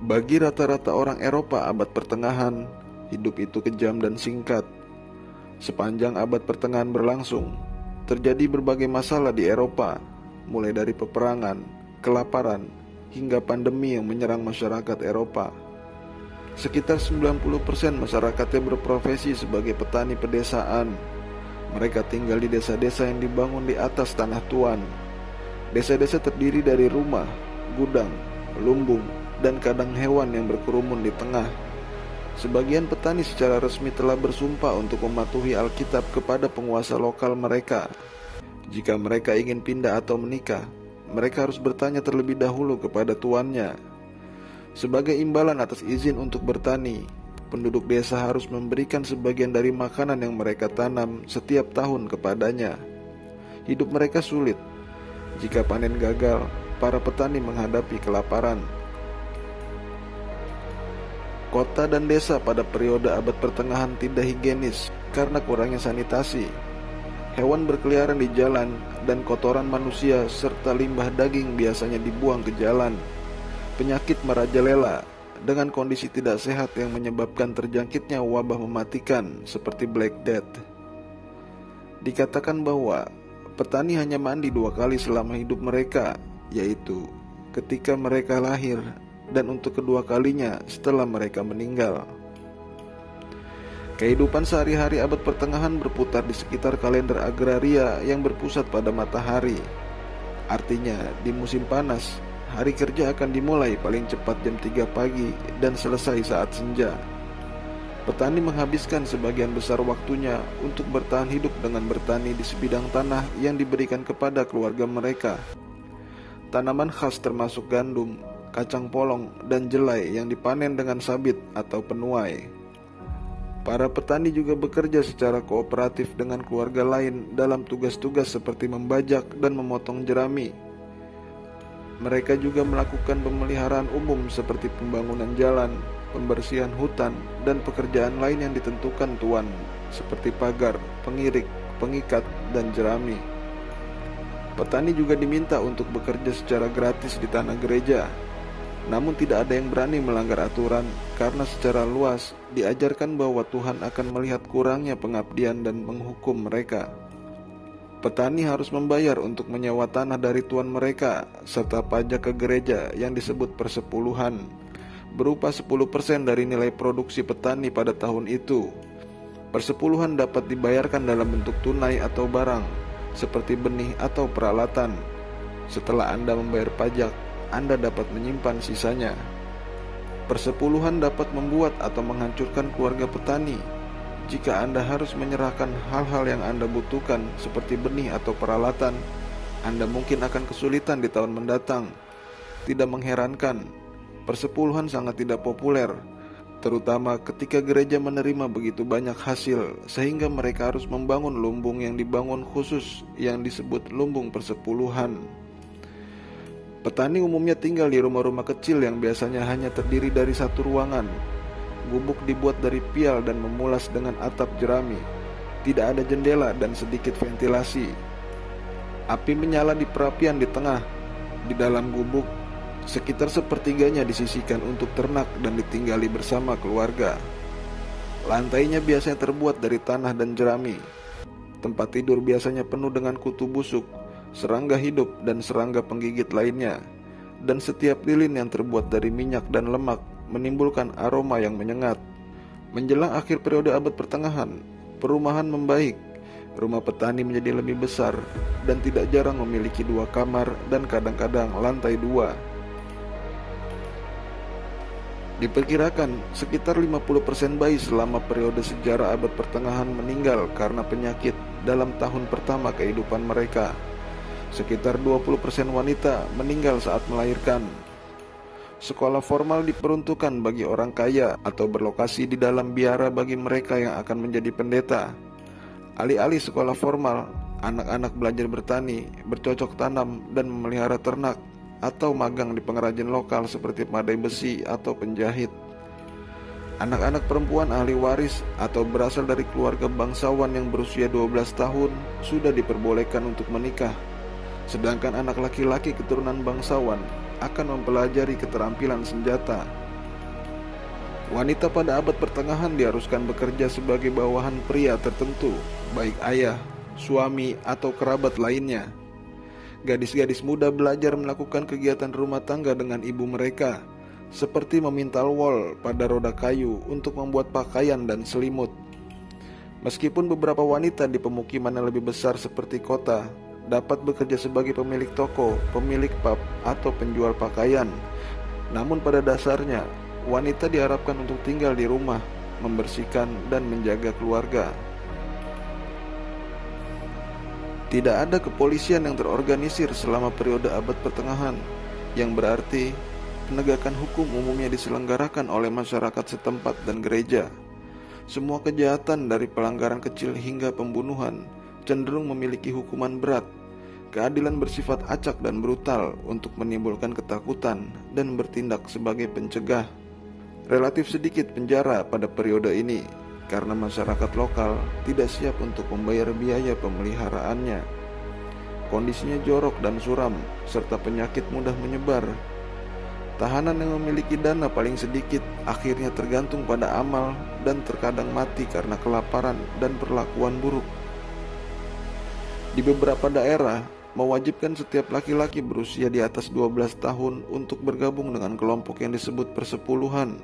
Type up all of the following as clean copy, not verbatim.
Bagi rata-rata orang Eropa abad pertengahan, hidup itu kejam dan singkat. Sepanjang abad pertengahan berlangsung, terjadi berbagai masalah di Eropa, mulai dari peperangan, kelaparan, hingga pandemi yang menyerang masyarakat Eropa. Sekitar 90% masyarakatnya berprofesi sebagai petani pedesaan. Mereka tinggal di desa-desa yang dibangun di atas tanah tuan. Desa-desa terdiri dari rumah, gudang, lumbung, dan kandang hewan yang berkerumun di tengah. Sebagian petani secara resmi telah bersumpah untuk mematuhi Alkitab kepada penguasa lokal mereka. Jika mereka ingin pindah atau menikah, mereka harus bertanya terlebih dahulu kepada tuannya. Sebagai imbalan atas izin untuk bertani, penduduk desa harus memberikan sebagian dari makanan yang mereka tanam setiap tahun kepadanya. Hidup mereka sulit. Jika panen gagal, para petani menghadapi kelaparan. Kota dan desa pada periode abad pertengahan tidak higienis karena kurangnya sanitasi. Hewan berkeliaran di jalan dan kotoran manusia serta limbah daging biasanya dibuang ke jalan. Penyakit merajalela dengan kondisi tidak sehat yang menyebabkan terjangkitnya wabah mematikan seperti Black Death. Dikatakan bahwa petani hanya mandi 2 kali selama hidup mereka, yaitu ketika mereka lahir dan untuk kedua kalinya setelah mereka meninggal. Kehidupan sehari-hari abad pertengahan berputar di sekitar kalender agraria yang berpusat pada matahari. Artinya, di musim panas, hari kerja akan dimulai paling cepat jam 3 pagi dan selesai saat senja. Petani menghabiskan sebagian besar waktunya untuk bertahan hidup dengan bertani di sebidang tanah yang diberikan kepada keluarga mereka. Tanaman khas termasuk gandum, kacang polong, dan jelai yang dipanen dengan sabit atau penuai. Para petani juga bekerja secara kooperatif dengan keluarga lain dalam tugas-tugas seperti membajak dan memotong jerami. Mereka juga melakukan pemeliharaan umum seperti pembangunan jalan, pembersihan hutan, dan pekerjaan lain yang ditentukan tuan, seperti pagar, pengirik, pengikat, dan jerami. Petani juga diminta untuk bekerja secara gratis di tanah gereja. Namun tidak ada yang berani melanggar aturan karena secara luas diajarkan bahwa Tuhan akan melihat kurangnya pengabdian dan menghukum mereka. Petani harus membayar untuk menyewa tanah dari tuan mereka serta pajak ke gereja yang disebut persepuluhan, berupa 10% dari nilai produksi petani pada tahun itu. Persepuluhan dapat dibayarkan dalam bentuk tunai atau barang, seperti benih atau peralatan. Setelah Anda membayar pajak, Anda dapat menyimpan sisanya. Persepuluhan dapat membuat atau menghancurkan keluarga petani. Jika Anda harus menyerahkan hal-hal yang Anda butuhkan seperti benih atau peralatan, Anda mungkin akan kesulitan di tahun mendatang. Tidak mengherankan, persepuluhan sangat tidak populer, terutama ketika gereja menerima begitu banyak hasil sehingga mereka harus membangun lumbung yang dibangun khusus yang disebut lumbung persepuluhan. Petani umumnya tinggal di rumah-rumah kecil yang biasanya hanya terdiri dari satu ruangan. Gubuk dibuat dari pial dan memulas dengan atap jerami. Tidak ada jendela dan sedikit ventilasi. Api menyala di perapian di tengah. Di dalam gubuk, sekitar sepertiganya disisihkan untuk ternak dan ditinggali bersama keluarga. Lantainya biasanya terbuat dari tanah dan jerami. Tempat tidur biasanya penuh dengan kutu busuk, serangga hidup, dan serangga penggigit lainnya. Dan setiap lilin yang terbuat dari minyak dan lemak menimbulkan aroma yang menyengat. Menjelang akhir periode abad pertengahan, perumahan membaik. Rumah petani menjadi lebih besar dan tidak jarang memiliki 2 kamar dan kadang-kadang lantai 2. Diperkirakan sekitar 50% bayi selama periode sejarah abad pertengahan meninggal karena penyakit dalam tahun pertama kehidupan mereka. Sekitar 20% wanita meninggal saat melahirkan. Sekolah formal diperuntukkan bagi orang kaya atau berlokasi di dalam biara bagi mereka yang akan menjadi pendeta. Alih-alih sekolah formal, anak-anak belajar bertani, bercocok tanam, dan memelihara ternak, atau magang di pengrajin lokal seperti pandai besi atau penjahit. Anak-anak perempuan ahli waris atau berasal dari keluarga bangsawan yang berusia 12 tahun sudah diperbolehkan untuk menikah. Sedangkan anak laki-laki keturunan bangsawan akan mempelajari keterampilan senjata Wanita pada abad pertengahan diharuskan bekerja sebagai bawahan pria tertentu, baik ayah, suami, atau kerabat lainnya. Gadis-gadis muda belajar melakukan kegiatan rumah tangga dengan ibu mereka, seperti memintal wol pada roda kayu untuk membuat pakaian dan selimut. Meskipun beberapa wanita di pemukiman yang lebih besar seperti kota dapat bekerja sebagai pemilik toko, pemilik pub, atau penjual pakaian, namun pada dasarnya wanita diharapkan untuk tinggal di rumah, membersihkan dan menjaga keluarga. Tidak ada kepolisian yang terorganisir selama periode abad pertengahan, yang berarti penegakan hukum umumnya diselenggarakan oleh masyarakat setempat dan gereja. Semua kejahatan dari pelanggaran kecil hingga pembunuhan cenderung memiliki hukuman berat. Keadilan bersifat acak dan brutal untuk menimbulkan ketakutan dan bertindak sebagai pencegah. Relatif sedikit penjara pada periode ini karena masyarakat lokal tidak siap untuk membayar biaya pemeliharaannya. Kondisinya jorok dan suram serta penyakit mudah menyebar. Tahanan yang memiliki dana paling sedikit akhirnya tergantung pada amal dan terkadang mati karena kelaparan dan perlakuan buruk. Di beberapa daerah mewajibkan setiap laki-laki berusia di atas 12 tahun untuk bergabung dengan kelompok yang disebut persepuluhan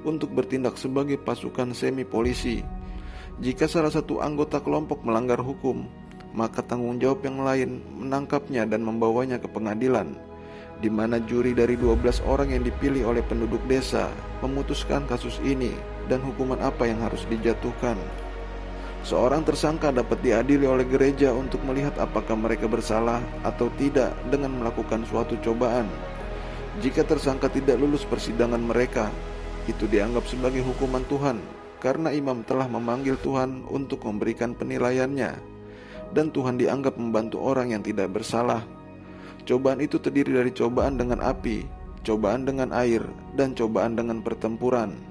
untuk bertindak sebagai pasukan semi polisi. Jika salah satu anggota kelompok melanggar hukum, maka tanggung jawab yang lain menangkapnya dan membawanya ke pengadilan, di mana juri dari 12 orang yang dipilih oleh penduduk desa memutuskan kasus ini dan hukuman apa yang harus dijatuhkan. Seorang tersangka dapat diadili oleh gereja untuk melihat apakah mereka bersalah atau tidak dengan melakukan suatu cobaan. Jika tersangka tidak lulus persidangan mereka, itu dianggap sebagai hukuman Tuhan karena imam telah memanggil Tuhan untuk memberikan penilaiannya, dan Tuhan dianggap membantu orang yang tidak bersalah. Cobaan itu terdiri dari cobaan dengan api, cobaan dengan air, dan cobaan dengan pertempuran.